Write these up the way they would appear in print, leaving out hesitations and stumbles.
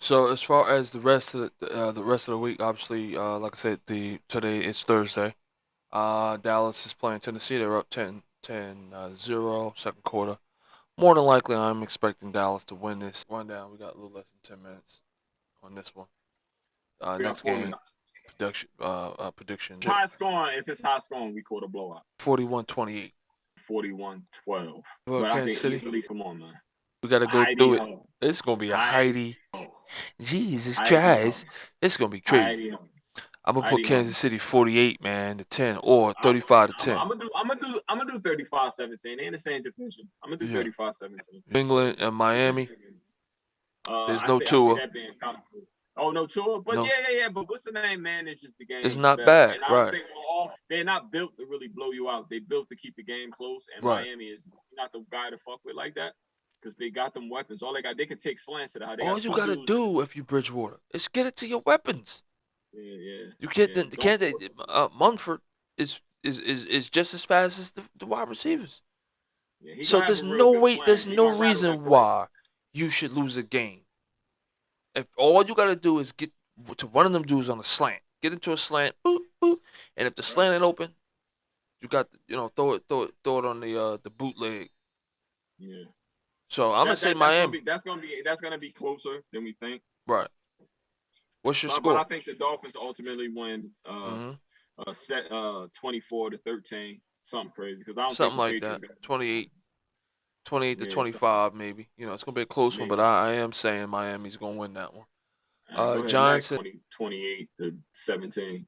So as far as the rest of the week, obviously, like I said, today is Thursday. Dallas is playing Tennessee. They're up 0 second quarter. More than likely, I'm expecting Dallas to win this. Rundown. We got a little less than 10 minutes on this one. We got Next 4 minutes. game prediction. High scoring. If it's high scoring, we call a blowout. 41-28. 41-12. Well, But I Kansas think City. easily, come on, man. We got to go Heidi through it. Ho. It's gonna be a Heidi Heidi. Ho. Jesus Heidi Ho. Christ, it's gonna be crazy. Heidi Ho. I'm gonna put Heidi Ho. Kansas City 48, man, to 10 or 35 to 10. I'm gonna do 35-17. They in the same division. I'm gonna do Yeah. 35-17. New England and Miami. There's I no think I see Tua. that being kind of cool. Oh, no Tua, but No, yeah. But what's the name manages the it's game not better? bad. And I don't Right, think they're not built to really blow you out. They built to keep the game close. And right. Miami is not the guy to fuck with like that because they got them weapons. All they can take slants at how they All got you two gotta dudes. do if you Bridgewater is get it to your weapons. Yeah. You get the Don't candidate. Munford is just as fast as the wide receivers. Yeah, he So gonna have there's a real no good way. plan. There's He no gonna rattle that reason quarterback. why you should lose a game. If all you gotta do is get to one of them dudes on a slant, get into a slant, boop, boop, and if the slant ain't open, you got throw it on the bootleg. Yeah. So I'm gonna That, say that that's gonna Miami. be closer than we think. Right. What's your So, but I score? think the Dolphins ultimately win Mm-hmm. set 24-13, something crazy. Because I don't think Something the like Patriots that. got 28 to yeah, so 25 maybe. It's gonna be a close one, but maybe. I am saying Miami's gonna win that one. All right, go ahead. Next, Giants. 28-17.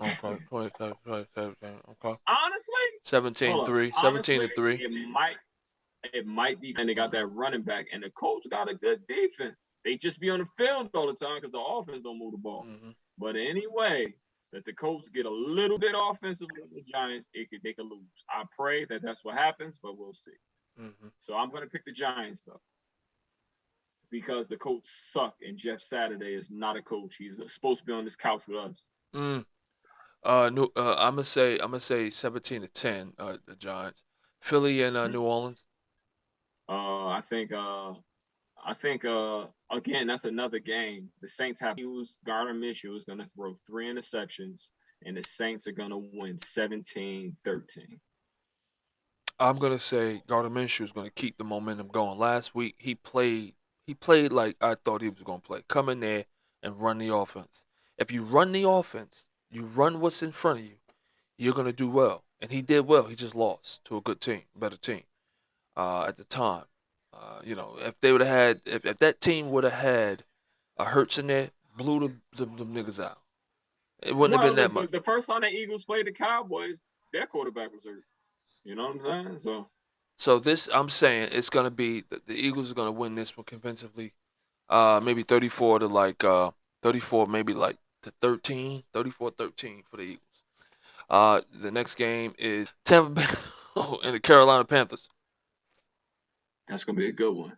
Okay, 27, 27, okay. Honestly, 17 hold up. 3, 17 Honestly, to 3. it might be, and they got that running back, and the coach got a good defense. They just be on the field all the time because the offense don't move the ball. Mm-hmm. But anyway, that the Colts get a little bit offensively with the Giants, they could lose. I pray that that's what happens, but we'll see. Mm-hmm. So I'm going to pick the Giants though, because the Colts suck, and Jeff Saturday is not a coach. He's supposed to be on this couch with us. Mm. I'm gonna say 17 to 10. The Giants, Philly and New Orleans. I think. Again, that's another game. The Saints have Gardner Minshew is going to throw 3 interceptions, and the Saints are going to win 17-13. I'm gonna say Gardner Minshew is gonna keep the momentum going. Last week he played like I thought he was gonna play. Come in there and run the offense. If you run the offense, you run what's in front of you, you're gonna do well. And he did well. He just lost to a good team, better team. At the time, if they would have had, if that team would have had a Hurts in there, blew the niggas out. It wouldn't have Well, been that much. the first time the Eagles played the Cowboys, their quarterback was hurt. You know what I'm saying? So this, I'm saying, it's gonna be the Eagles are gonna win this one convincingly. Maybe 34 to 34, maybe like to 13, 34-13 for the Eagles. The next game is Tampa Bay and the Carolina Panthers. that's going to be a good one.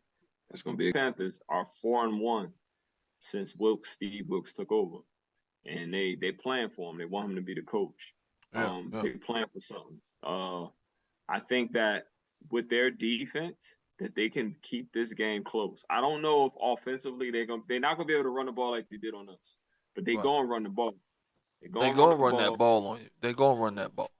That's going to be. Panthers are 4-1 since Steve Wilkes took over, and they plan for him. They want him to be the coach. Yeah, yeah. They plan for something. I think that with their defense, that they can keep this game close. I don't know if offensively they're not gonna be able to run the ball like they did on us, but they Right. gonna run the ball. They're They gonna run gonna the run that ball. ball on you. They gonna run that ball.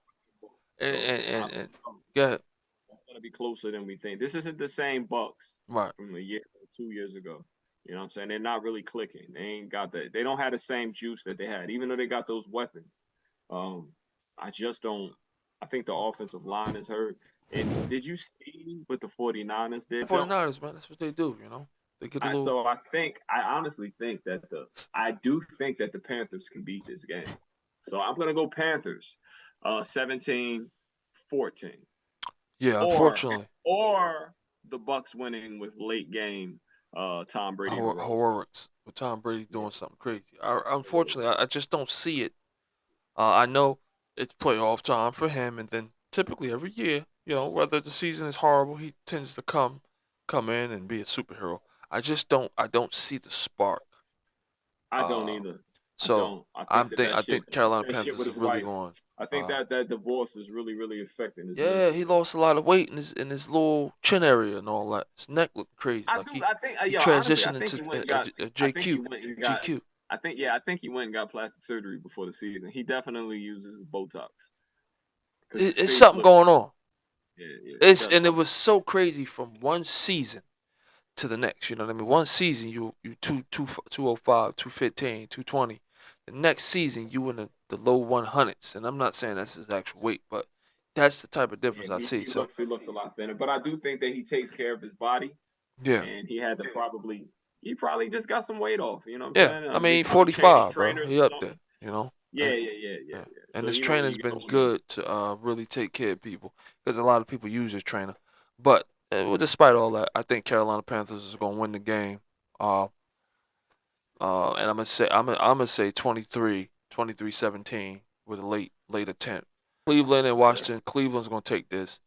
And So and I and, don't and know. go ahead. That's gonna be closer than we think. This isn't the same Bucks Right. from a year, 2 years ago. You know what I'm saying? They're not really clicking. They ain't got that. They don't have the same juice that they had, even though they got those weapons. Um, I just don't. I think the offensive line is hurt. And did you see what the 49ers did? 49ers, man, that's what they do. They get a little. I honestly think that I do think that the Panthers can beat this game. So I'm gonna go Panthers, 17-14, Yeah, or unfortunately, the Bucks winning with late game, Tom Brady heroics. heroics with Tom Brady Yeah, doing something crazy. Unfortunately, I just don't see it. I know it's playoff time for him, and then typically every year, whether the season is horrible, he tends to come in and be a superhero. I just don't. I don't see the spark. I don't Uh, either. I So don't. I think that I think Carolina that shit Panthers with is his really wife. going. I think Uh, that divorce is really affecting his yeah, mental he health. lost a lot of weight in his little chin area and all that. His neck looked crazy. I Like do. I think. he Yo, honestly, I transitioned think into he went and got. a I think he JQ, went and got. GQ. I think. Yeah, I think he went and got plastic surgery before the season. He definitely uses Botox because his It's face something looks. going on. Yeah, yeah, he It's does and it something. was so crazy from one season to the next. You know what I mean? One season you 205, 215, 220. The next season you in the low 100s, and I'm not saying that's his actual weight, but that's the type of Yeah, difference I see. he So looks a lot thinner, but I do think that he takes care of his body, yeah, and he probably just got some weight off. You know what yeah. I'm saying? I They mean, probably changed 45, bro. trainers He or up there. something. You know, Yeah, and yeah. yeah, and So his you know, trainer's you been go in. good to really take care of people because a lot of people use his trainer. But well, despite all that, I think Carolina Panthers is gonna win the game. Uh, and I'm gonna say 23-17 with a late attempt. Cleveland and Okay. Washington. Cleveland's gonna take this.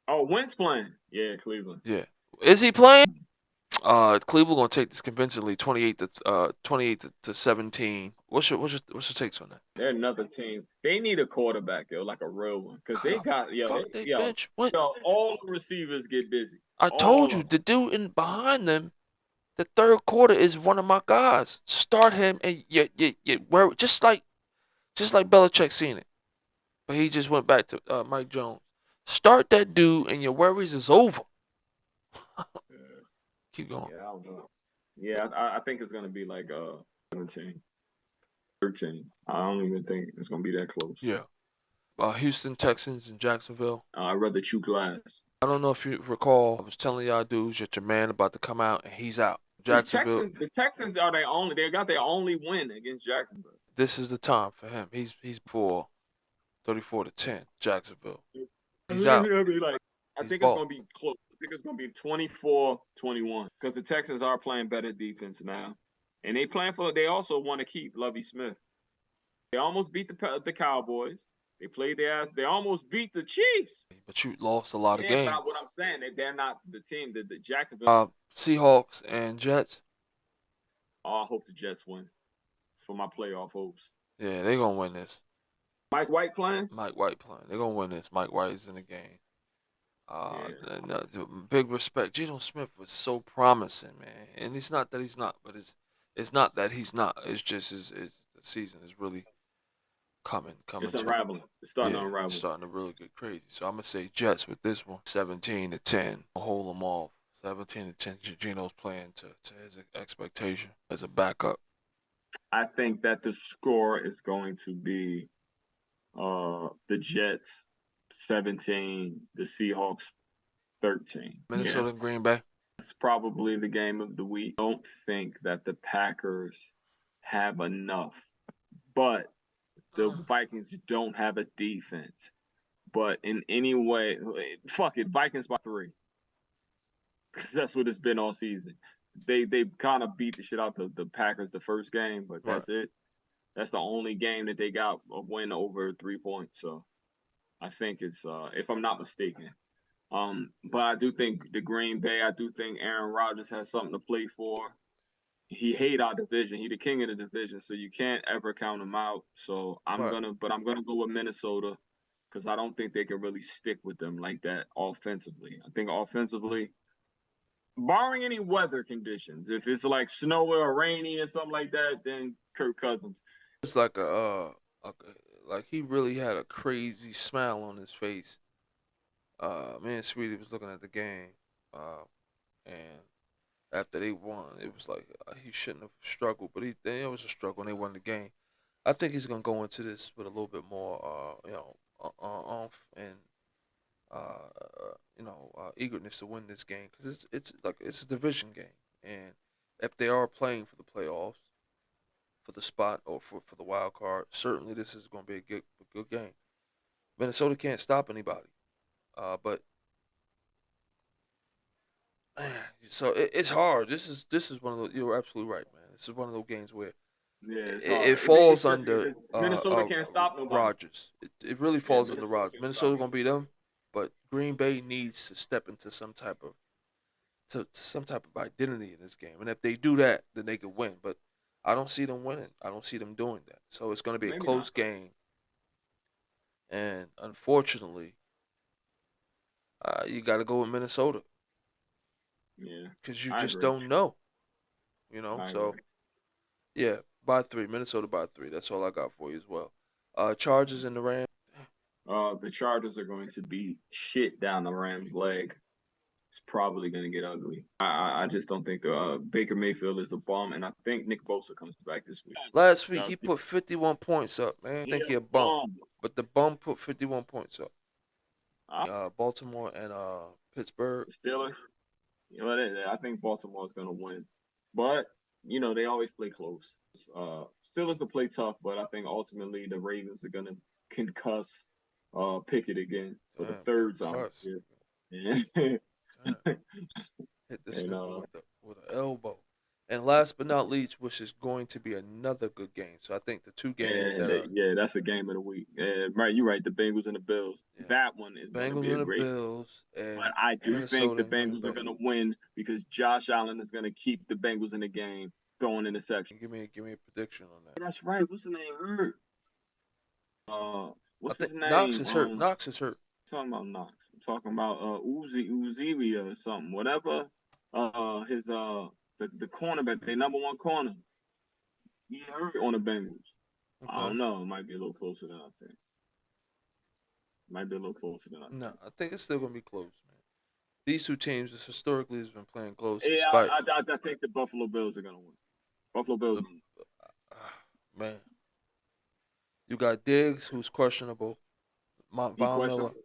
Oh, Wentz playing. Yeah, Cleveland. Yeah. Is he playing? Cleveland gonna take this convincingly, 28 to 17. What's your takes on that? They're another team. They need a quarterback, yo, like a real one, because How they the got fuck they bench? What? all the receivers get busy, I told all you of the them. dude in behind them. The third quarter is one of my guys. Start him and where just like Belichick seen it, but he just went back to Mike Jones. Start that dude and your worries is over. Yeah, Keep going. yeah, I don't know. Yeah, I think it's gonna be like 17, 13. I don't even think it's gonna be that close. Yeah. Houston Texans and Jacksonville. I'd rather chew glass. I don't know if you recall, I was telling y'all dudes that your man about to come out and he's out. Jacksonville, The Texans are their only. They got their only win against Jacksonville. this is the time for him. He's for 34 to 10. Jacksonville. He's out. I mean, like, I He's think it's ball. gonna be close. I think it's gonna be 24-21 because the Texans are playing better defense now, and they playing for. They also want to keep Lovey Smith. They almost beat the Cowboys. They played their ass. They almost beat the Chiefs. But you lost a lot of Yeah, but games. what I'm saying, they're not the team that the Jacksonville. Seahawks and Jets. Oh, I hope the Jets win for my playoff hopes. Yeah, they're gonna win this. Mike White playing? Mike White playing. They're gonna win this. Mike White is in the game. Yeah. Big respect. Geno Smith was so promising, man. And it's not that he's not, but it's not that he's not. It's just his the season is really coming It's to unraveling. It's starting to yeah, it's unravel. starting to really get crazy. So I'm gonna say Jets with this one, 17 to 10. I'll hold them off. 17 to 10. Geno's playing to his expectation as a backup. I think that the score is going to be the Jets 17, the Seahawks 13. Yeah. Minnesota and Green Bay. It's probably the game of the week. I don't think that the Packers have enough, but the Vikings don't have a defense. But in any way, fuck it, Vikings by 3. That's what it's been all season. They kind of beat the shit out the Packers the first game, but Right. that's it. That's the only game that they got a win over 3 points. So I think it's if I'm not mistaken. But I do think the Green Bay, I do think Aaron Rodgers has something to play for. He hate our division. He the king of the division, so you can't ever count him out. So Right. I'm gonna go with Minnesota because I don't think they can really stick with them like that offensively. I think offensively, barring any weather conditions, if it's like snowy or rainy or something like that, then Kirk Cousins. It's like like he really had a crazy smile on his face. Me and Sweetie was looking at the game, and after they won, it was like he shouldn't have struggled, but it was a struggle and they won the game. I think he's gonna go into this with a little bit more, oomph and eagerness to win this game because it's like it's a division game, and if they are playing for the playoffs, for the spot or for the wild card, certainly this is gonna be a good game. Minnesota can't stop anybody, but man, so it's hard. This is one of those. You're absolutely right, man. This is one of those games where Yeah, it's it hard. I mean, falls especially under because Minnesota can't stop nobody. Rogers. It really Yeah, falls under Minnesota Rogers. can't stop Minnesota's gonna nobody. beat them, but Green Bay needs to step into some type of identity in this game, and if they do that, then they can win. But I don't see them winning. I don't see them doing that. So it's going to be a Maybe not. close game, and unfortunately, you got to go with Minnesota Yeah, because you I just agree. don't know. You know, I so agree. yeah, by three, Minnesota by three. That's all I got for you as well. Chargers and the Rams. The Chargers are going to beat shit down the Rams' leg. It's probably going to get ugly. I just don't think the Baker Mayfield is a bum, and I think Nick Bosa comes back this week. Last week Yeah, he put 51 points up, man. I he think a he a bum, bum. but the bum put 51 points up. I, Baltimore and Pittsburgh. the Steelers. You know, I think Baltimore is going to win, but they always play close. Steelers will play tough, but I think ultimately the Ravens are going to concuss Pickett again for the Damn, third time concussed. this year. And, Damn, hit this and nigga with an elbow. And last but not least, which is going to be another good game. So I think the two games and that are yeah, that's a game of the week. And right, you're right. The Bengals and the Bills. yeah, That one is going to Bengals be a and the great. Bills But and I do think Minnesota the and Green Bengals are Bay. going to win because Josh Allen is going to keep the Bengals in the game, throwing interceptions. Give me a prediction on that. That's right. What's the name? Hurt. Uh, I what's his think Knox name? is hurt. Knox is hurt. Talking about Knox. I'm talking about Uzi or something. Whatever. His the cornerback, the number one corner. He hurt on the Bengals. I Okay. don't know. It might be a little closer than I think. Might be a little closer than I No, think. I think it's still gonna be close, man. These two teams historically has been playing close, Yeah, despite I think the Buffalo Bills are gonna win. Buffalo Bills. the man. You got Diggs, who's questionable. He Von Miller questionable.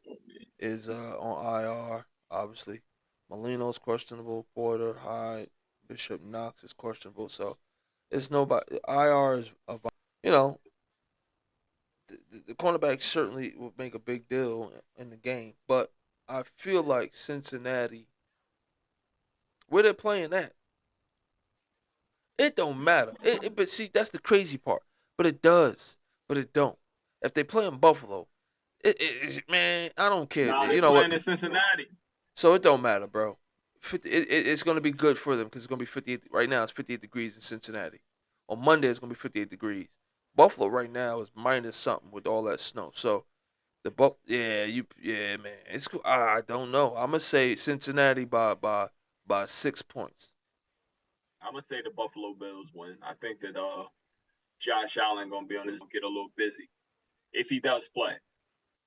is on IR, obviously. Molino's questionable. Porter, Hyde, Bishop Knox is questionable. So it's nobody. IR is you know the cornerback certainly would make a big deal in the game, but I feel like Cincinnati, where they're playing at, it don't matter. But see, that's the crazy part. But it does. But it don't. If they play in Buffalo, man, I don't care. Nah, they You know what? playing in Cincinnati. So it don't matter, bro. 50, it's going to be good for them because it's going to be 58. Right now, it's 58 degrees in Cincinnati. On Monday, it's going to be 58 degrees. Buffalo right now is minus something with all that snow. So yeah, man. It's cool. I don't know. I'm gonna say Cincinnati by 6 points. I'm gonna say the Buffalo Bills win. I think that Josh Allen gonna be on his get a little busy if he does play.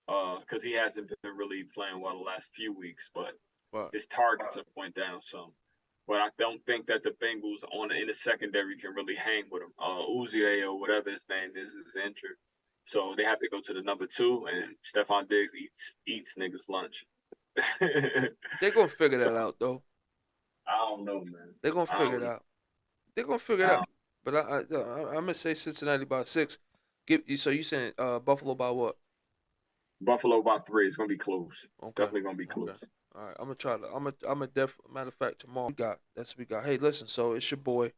Because he hasn't been really playing well the last few weeks, but But his targets have went down some. But I don't think that the Bengals on in the secondary can really hang with him. Uzier or whatever his name is injured, so they have to go to the number two, and Stephon Diggs eats niggas lunch. they're gonna figure So that out though. I don't know, man. They're gonna I figure don't it know. out. They're gonna figure it I out. But I'm gonna say Cincinnati by 6. Give you so you saying Buffalo by what? Buffalo by three. It's gonna be close. Okay. Definitely gonna be Okay. close. All right. I'm gonna try to. I'm a def. Matter of fact, tomorrow we got. Hey, listen. So it's your boy,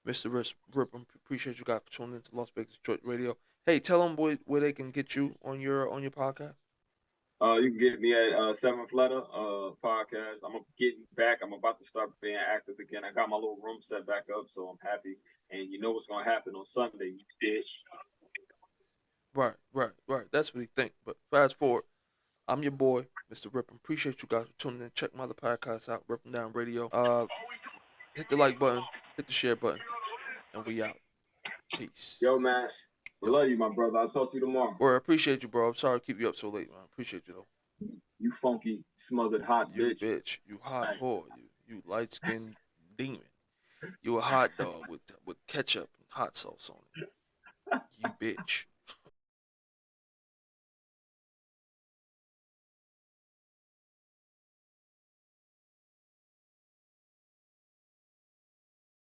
Mr. Rip. Appreciate you guys for tuning into Las Vegas Detroit Radio. Hey, tell them where they can get you on your podcast. You can get me at Seventh Letter podcast. I'm getting back. I'm about to start being active again. I got my little room set back up, so I'm happy. And you know what's gonna happen on Sunday, you bitch. Right. That's what he think. But fast forward, I'm your boy, Mr. Rip. Appreciate you guys for tuning in. Check my other podcasts out, Ripping Down Radio. Hit the like button, hit the share button, and we out. Peace. Yo, man. I Yo. love you, my brother. I'll talk to you tomorrow. Or appreciate you, bro. I'm sorry to keep you up so late, man. Appreciate you though. You funky, smothered hot You bitch. bitch. You hot Hey. whore. You light skinned demon. You a hot dog with ketchup and hot sauce on it. You bitch.